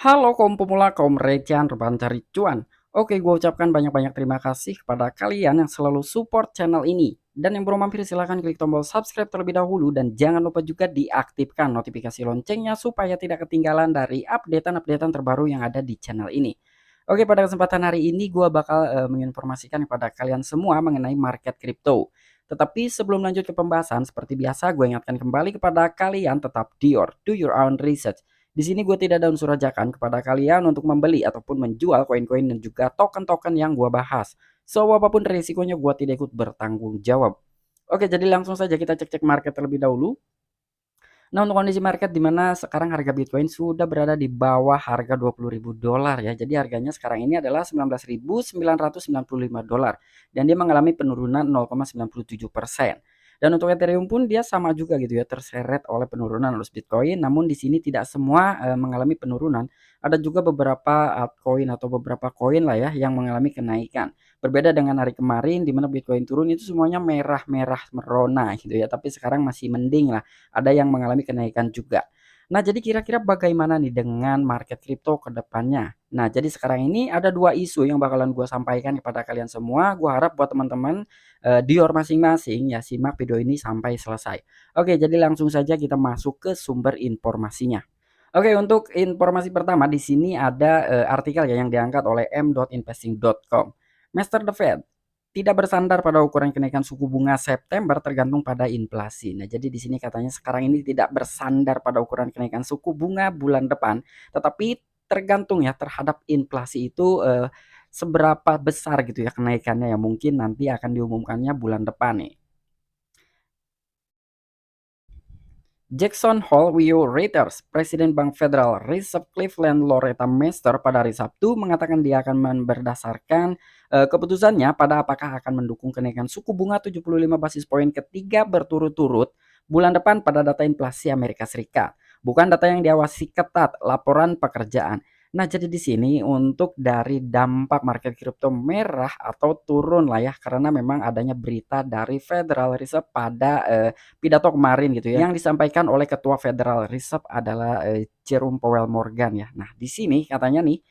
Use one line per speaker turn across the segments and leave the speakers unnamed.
Halo kaum pemula, kaum recehan, rebahan cari cuan. Oke, gue ucapkan banyak-banyak terima kasih kepada kalian yang selalu support channel ini. Dan yang belum mampir silahkan klik tombol subscribe terlebih dahulu dan jangan lupa juga diaktifkan notifikasi loncengnya supaya tidak ketinggalan dari updatean-updatean terbaru yang ada di channel ini. Oke, pada kesempatan hari ini gue bakal menginformasikan kepada kalian semua mengenai market crypto. Tetapi sebelum lanjut ke pembahasan, seperti biasa gue ingatkan kembali kepada kalian tetap do your own research. Di sini gue tidak ada unsur ajakan kepada kalian untuk membeli ataupun menjual koin-koin dan juga token-token yang gue bahas. So, apapun risikonya gue tidak ikut bertanggung jawab. Oke, jadi langsung saja kita cek-cek market terlebih dahulu. Nah, untuk kondisi market di mana sekarang harga Bitcoin sudah berada di bawah harga $20.000 ya. Jadi harganya sekarang ini adalah $19.995 dan dia mengalami penurunan 0,97%. Dan untuk Ethereum pun dia sama juga gitu ya, terseret oleh penurunan arus Bitcoin. Namun di sini tidak semua mengalami penurunan. Ada juga beberapa altcoin atau beberapa koin lah ya yang mengalami kenaikan. Berbeda dengan hari kemarin di mana Bitcoin turun itu semuanya merah-merah merona gitu ya. Tapi sekarang masih mending lah, ada yang mengalami kenaikan juga. Nah, jadi kira-kira bagaimana nih dengan market crypto ke depannya? Nah, jadi sekarang ini ada dua isu yang bakalan gue sampaikan kepada kalian semua. Gue harap buat teman-teman dior masing-masing ya simak video ini sampai selesai. Oke, jadi langsung saja kita masuk ke sumber informasinya. Oke, untuk informasi pertama di sini ada artikel ya yang diangkat oleh m.investing.com. Master the Fed tidak bersandar pada ukuran kenaikan suku bunga September tergantung pada inflasi. Nah, jadi di sini katanya sekarang ini tidak bersandar pada ukuran kenaikan suku bunga bulan depan, tetapi tergantung ya terhadap inflasi itu seberapa besar gitu ya kenaikannya ya mungkin nanti akan diumumkannya bulan depan nih. Jackson Hole W. Reuters, Presiden Bank Federal Reserve Cleveland Loretta Mester pada hari Sabtu mengatakan dia akan berdasarkan keputusannya pada apakah akan mendukung kenaikan suku bunga 75 basis poin ketiga berturut-turut bulan depan pada data inflasi Amerika Serikat. Bukan data yang diawasi ketat, laporan pekerjaan. Nah, jadi di sini untuk dari dampak market kripto merah atau turun lah ya karena memang adanya berita dari Federal Reserve pada pidato kemarin gitu ya, yang disampaikan oleh Ketua Federal Reserve adalah Jerome Powell Morgan ya. Nah, di sini katanya nih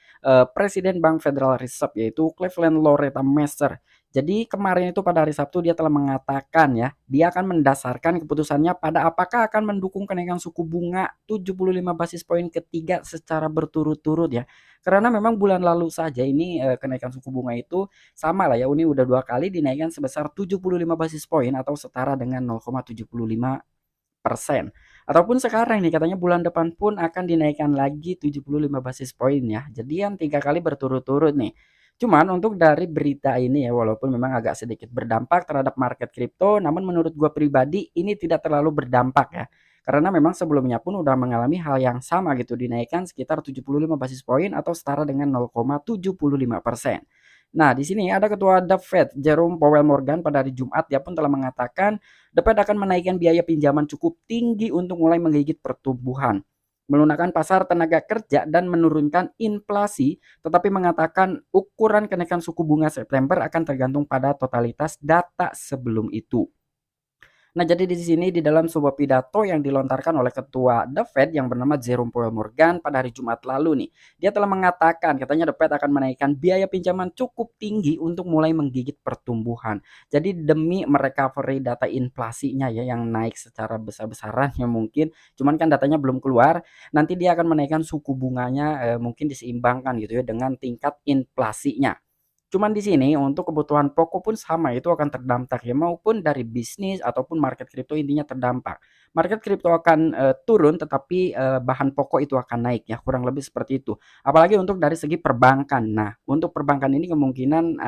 Presiden Bank Federal Reserve yaitu Cleveland Loretta Mester. Jadi kemarin itu pada hari Sabtu dia telah mengatakan ya, dia akan mendasarkan keputusannya pada apakah akan mendukung kenaikan suku bunga 75 basis poin ketiga secara berturut-turut ya. Karena memang bulan lalu saja ini kenaikan suku bunga itu sama lah ya, ini udah dua kali dinaikkan sebesar 75 basis poin atau setara dengan 0,75%. Ataupun sekarang nih katanya bulan depan pun akan dinaikkan lagi 75 basis poin ya. Jadian 3 kali berturut-turut nih. Cuman untuk dari berita ini ya walaupun memang agak sedikit berdampak terhadap market kripto, namun menurut gua pribadi ini tidak terlalu berdampak ya. Karena memang sebelumnya pun udah mengalami hal yang sama gitu, dinaikkan sekitar 75 basis poin atau setara dengan 0,75%. Nah, di sini ada ketua The Fed, Jerome Powell Morgan pada hari Jumat dia pun telah mengatakan The Fed akan menaikkan biaya pinjaman cukup tinggi untuk mulai menggigit pertumbuhan, melunakkan pasar tenaga kerja dan menurunkan inflasi, tetapi mengatakan ukuran kenaikan suku bunga September akan tergantung pada totalitas data sebelum itu. Nah, jadi di sini di dalam sebuah pidato yang dilontarkan oleh ketua The Fed yang bernama Jerome Powell Morgan pada hari Jumat lalu nih, dia telah mengatakan katanya The Fed akan menaikkan biaya pinjaman cukup tinggi untuk mulai menggigit pertumbuhan. Jadi demi merecovery data inflasinya ya yang naik secara besar-besarannya mungkin, cuman kan datanya belum keluar. Nanti dia akan menaikkan suku bunganya mungkin diseimbangkan gitu ya dengan tingkat inflasinya. Cuman di sini untuk kebutuhan pokok pun sama itu akan terdampak ya maupun dari bisnis ataupun market kripto intinya terdampak. Market kripto akan turun tetapi bahan pokok itu akan naik ya kurang lebih seperti itu. Apalagi untuk dari segi perbankan. Nah, untuk perbankan ini kemungkinan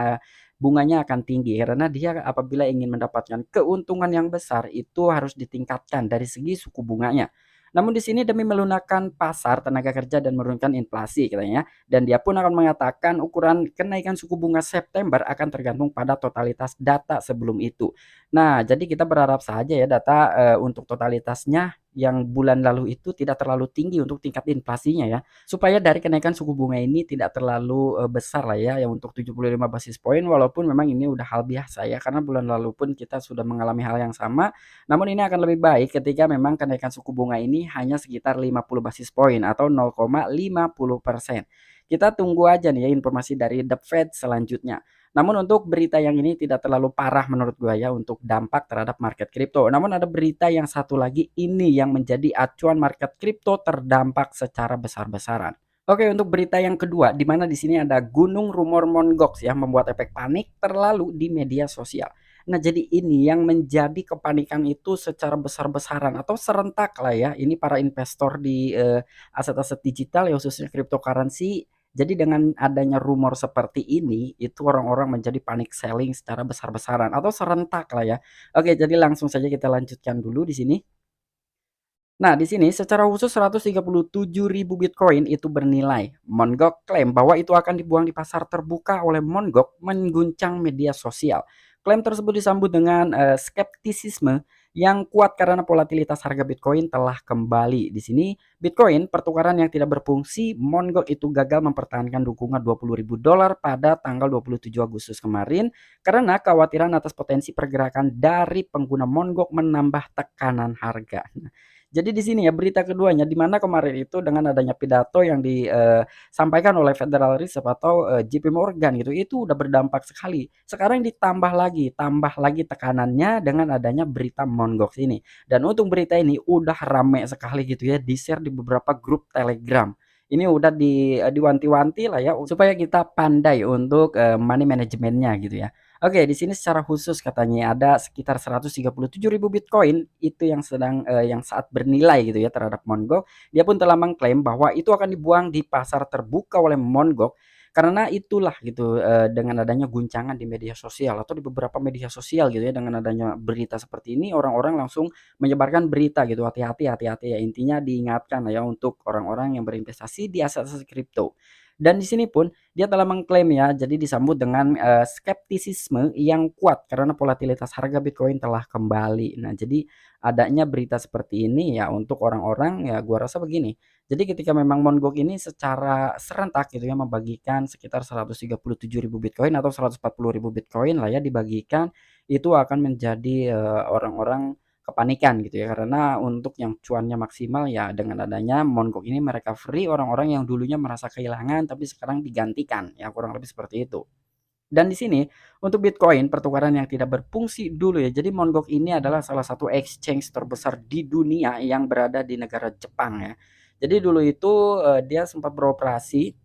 bunganya akan tinggi karena dia apabila ingin mendapatkan keuntungan yang besar itu harus ditingkatkan dari segi suku bunganya. Namun di sini demi melunakkan pasar tenaga kerja dan menurunkan inflasi katanya. Dan dia pun akan mengatakan ukuran kenaikan suku bunga September akan tergantung pada totalitas data sebelum itu. Nah, jadi kita berharap saja ya data untuk totalitasnya yang bulan lalu itu tidak terlalu tinggi untuk tingkat inflasinya ya. Supaya dari kenaikan suku bunga ini tidak terlalu, besar lah ya, yang untuk 75 basis poin walaupun memang ini udah hal biasa ya, karena bulan lalu pun kita sudah mengalami hal yang sama, namun ini akan lebih baik ketika memang kenaikan suku bunga ini hanya sekitar 50 basis poin atau 0,50%. Kita tunggu aja nih ya informasi dari The Fed selanjutnya. Namun untuk berita yang ini tidak terlalu parah menurut gua ya untuk dampak terhadap market kripto. Namun ada berita yang satu lagi ini yang menjadi acuan market kripto terdampak secara besar-besaran. Oke, untuk berita yang kedua, di mana di sini ada gunung rumor Mongox yang membuat efek panik terlalu di media sosial. Nah, jadi ini yang menjadi kepanikan itu secara besar-besaran atau serentak lah ya. Ini para investor di aset-aset digital ya khususnya cryptocurrency. Jadi dengan adanya rumor seperti ini, itu orang-orang menjadi panic selling secara besar-besaran atau serentak lah ya. Oke, jadi langsung saja kita lanjutkan dulu di sini. Nah, di sini secara khusus 137.000 Bitcoin itu bernilai. Mongoc klaim bahwa itu akan dibuang di pasar terbuka oleh Mongoc mengguncang media sosial. Klaim tersebut disambut dengan skeptisisme yang kuat karena volatilitas harga Bitcoin telah kembali. Di sini Bitcoin pertukaran yang tidak berfungsi, Mongoc itu gagal mempertahankan dukungan $20.000 pada tanggal 27 Agustus kemarin karena kekhawatiran atas potensi pergerakan dari pengguna Mongoc menambah tekanan harga. Jadi di sini ya berita keduanya di mana kemarin itu dengan adanya pidato yang disampaikan oleh Federal Reserve atau, JP Morgan gitu, itu udah berdampak sekali. Sekarang tambah lagi tekanannya dengan adanya berita Mongox ini. Dan untuk berita ini udah rame sekali gitu ya, di-share di beberapa grup Telegram. Ini udah diwanti-wanti lah ya supaya kita pandai untuk, money manajemennya gitu ya. Oke, di sini secara khusus katanya ada sekitar 137.000 Bitcoin itu yang sedang yang saat bernilai gitu ya terhadap Mongoc. Dia pun telah mengklaim bahwa itu akan dibuang di pasar terbuka oleh Mongoc karena itulah gitu dengan adanya guncangan di media sosial atau di beberapa media sosial gitu ya dengan adanya berita seperti ini orang-orang langsung menyebarkan berita gitu hati-hati hati-hati ya intinya diingatkan ya untuk orang-orang yang berinvestasi di aset-aset kripto. Dan di sini pun dia telah mengklaim ya, jadi disambut dengan, skeptisisme yang kuat karena volatilitas harga Bitcoin telah kembali. Nah, jadi adanya berita seperti ini ya untuk orang-orang ya gua rasa begini, jadi ketika memang Mongoc ini secara serentak gitu ya membagikan sekitar 137.000 Bitcoin atau 140.000 Bitcoin lah ya dibagikan, itu akan menjadi, orang-orang kepanikan gitu ya karena untuk yang cuannya maksimal ya dengan adanya Mongoc ini merecovery orang-orang yang dulunya merasa kehilangan tapi sekarang digantikan ya kurang lebih seperti itu. Dan di sini untuk Bitcoin pertukaran yang tidak berfungsi dulu ya. Jadi Mongoc ini adalah salah satu exchange terbesar di dunia yang berada di negara Jepang ya. Jadi dulu itu dia sempat beroperasi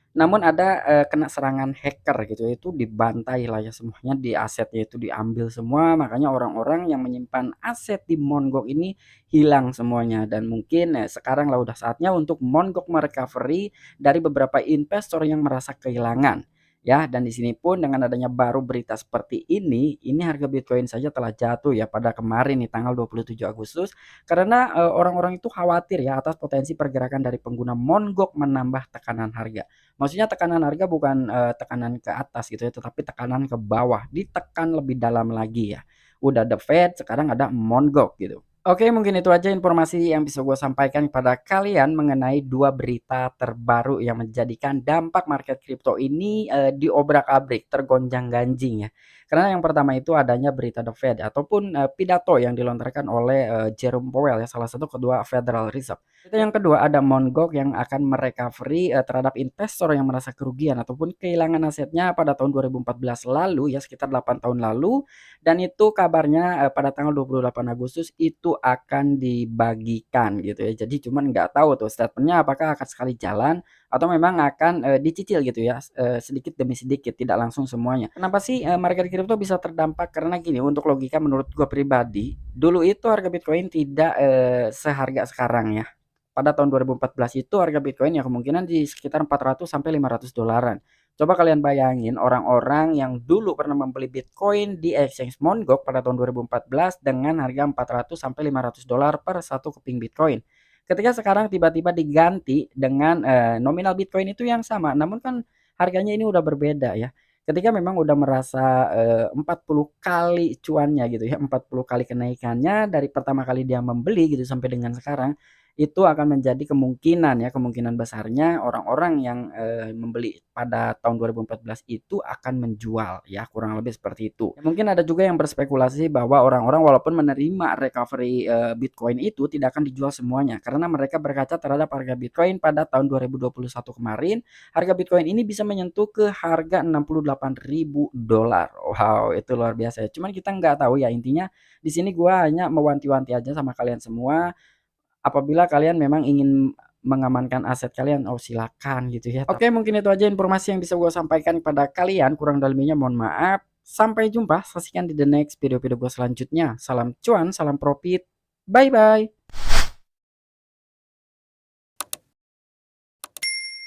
namun ada, kena serangan hacker gitu ya, itu dibantai lah ya semuanya, di asetnya itu diambil semua, makanya orang-orang yang menyimpan aset di Mongoc ini hilang semuanya dan mungkin, sekarang lah udah saatnya untuk Mongoc merecovery dari beberapa investor yang merasa kehilangan, ya. Dan di sini pun dengan adanya baru berita seperti ini harga Bitcoin saja telah jatuh ya pada kemarin nih tanggal 27 Agustus karena, orang-orang itu khawatir ya atas potensi pergerakan dari pengguna Mongoc menambah tekanan harga. Maksudnya tekanan harga bukan, tekanan ke atas gitu ya, tetapi tekanan ke bawah, ditekan lebih dalam lagi ya. Udah The Fed, sekarang ada Mongoc gitu. Oke, mungkin itu aja informasi yang bisa gue sampaikan kepada kalian mengenai 2 berita terbaru yang menjadikan dampak market kripto ini, diobrak-abrik, tergonjang-ganjing ya. Karena yang pertama itu adanya berita The Fed ataupun, pidato yang dilontarkan oleh, Jerome Powell ya, salah satu ketua Federal Reserve. Itu yang kedua ada Mongoc yang akan merecovery, terhadap investor yang merasa kerugian ataupun kehilangan asetnya pada tahun 2014 lalu ya, sekitar 8 tahun lalu dan itu kabarnya, pada tanggal 28 Agustus itu akan dibagikan gitu ya. Jadi cuman nggak tahu tuh statement-nya apakah akan sekali jalan atau memang akan, dicicil gitu ya, sedikit demi sedikit tidak langsung semuanya. Kenapa sih, market kripto bisa terdampak? Karena gini, untuk logika menurut gua pribadi, dulu itu harga Bitcoin tidak, seharga sekarang ya. Pada tahun 2014 itu harga Bitcoin ya kemungkinan di sekitar 400 sampai $500. Coba kalian bayangin orang-orang yang dulu pernah membeli Bitcoin di exchange Mongoc pada tahun 2014 dengan harga 400 sampai $500 per satu keping Bitcoin. Ketika sekarang tiba-tiba diganti dengan, nominal Bitcoin itu yang sama, namun kan harganya ini udah berbeda ya. ketika memang udah merasa 40 kali cuannya gitu ya, 40 kali kenaikannya dari pertama kali dia membeli gitu sampai dengan sekarang, itu akan menjadi kemungkinan ya, kemungkinan besarnya orang-orang yang membeli pada tahun 2014 itu akan menjual ya, kurang lebih seperti itu. Ya, mungkin ada juga yang berspekulasi bahwa orang-orang walaupun menerima recovery Bitcoin itu tidak akan dijual semuanya karena mereka berkaca terhadap harga Bitcoin pada tahun 2021 kemarin. Harga Bitcoin ini bisa menyentuh ke harga $68.000. Wow, itu luar biasa ya. Cuman kita nggak tahu ya, intinya di sini gua hanya mewanti-wanti aja sama kalian semua. Apabila kalian memang ingin mengamankan aset kalian, oh silakan gitu ya. Oke, mungkin itu aja informasi yang bisa gue sampaikan kepada kalian. Kurang dalamnya mohon maaf. Sampai jumpa, saksikan di the next video-video gue selanjutnya. Salam cuan, salam profit. Bye bye.